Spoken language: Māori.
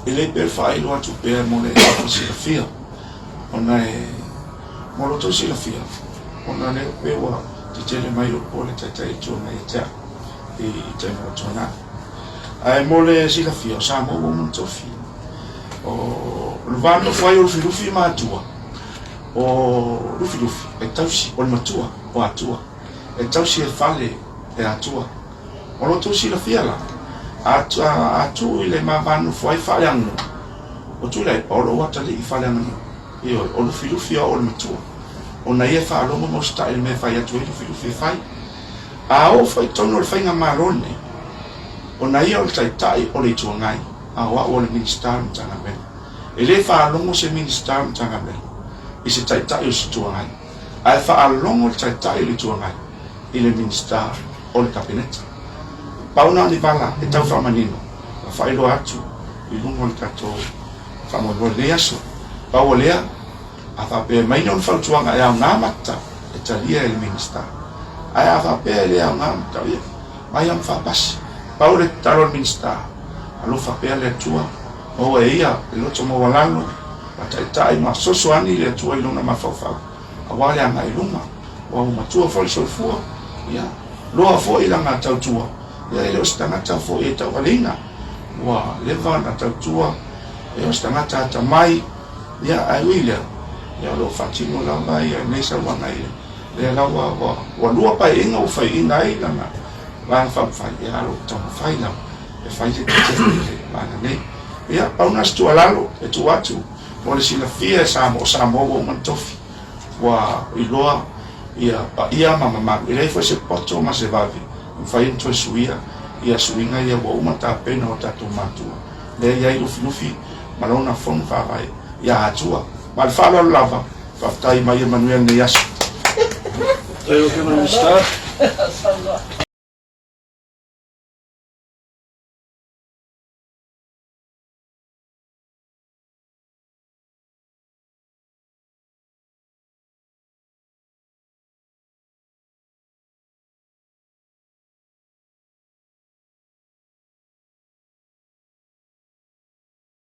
ele per fai lo atu per mole si la fia ona e molo to si la fia ona le pewa ti tele mai o pole tai tona e ta e te mo tona ai mole si la fia sa mo mo to fi o lo vanno fai o filufi ma tua o lufi e tausi o matua o atua e tausi e fale e atua o lo to si la fia la atu ile ma vanno fai fale anno o tu le o lo wata le fale anno io o lufi o matua o na ia fa lo mo sta il me fai atu lufi fai a o fai tono il fai marone o na ia o tai o le tuangai a o le minister tanga me e le fa lo se minister tanga me i se tai o se tuangai a fa longo tai le tuangai i le minister o le kabinete pauna ni bala e tau fa manino fa ilo atu i lungo le kato fa mo le aso pa o lea a fa pe mai non fa tuanga e nga mata e talia il minister a fa pe le nga mata ia mai am fa pas pa o le talo minister alo fa pe le tua o ia lo tomo walalo tai ma soso ani le tua i luna mafaufa a wale anga i luna wa matua fo so fu ya lo a fo i langa tau tua ya le ostangata fo e tau alina wa le va na tau tua e ostangata ta mai ya ai wile ya lo fatino la mai ne sa wa nai le la wa lua pa inga o fa ina i langa va fa ya lo tau fa ina e fa i te va ne ya pa una stualalo e tu atu mo le sila fia sa mo o mantofi wa iloa ia mama ile foi se poto ma se vavi fai into suia ia suinga ia wa uma ta pena o ta tomatu le ia i lufi malona fon fa vai ia atua mal fa la lava fa tai mai manuel ne yasu Eu que não está.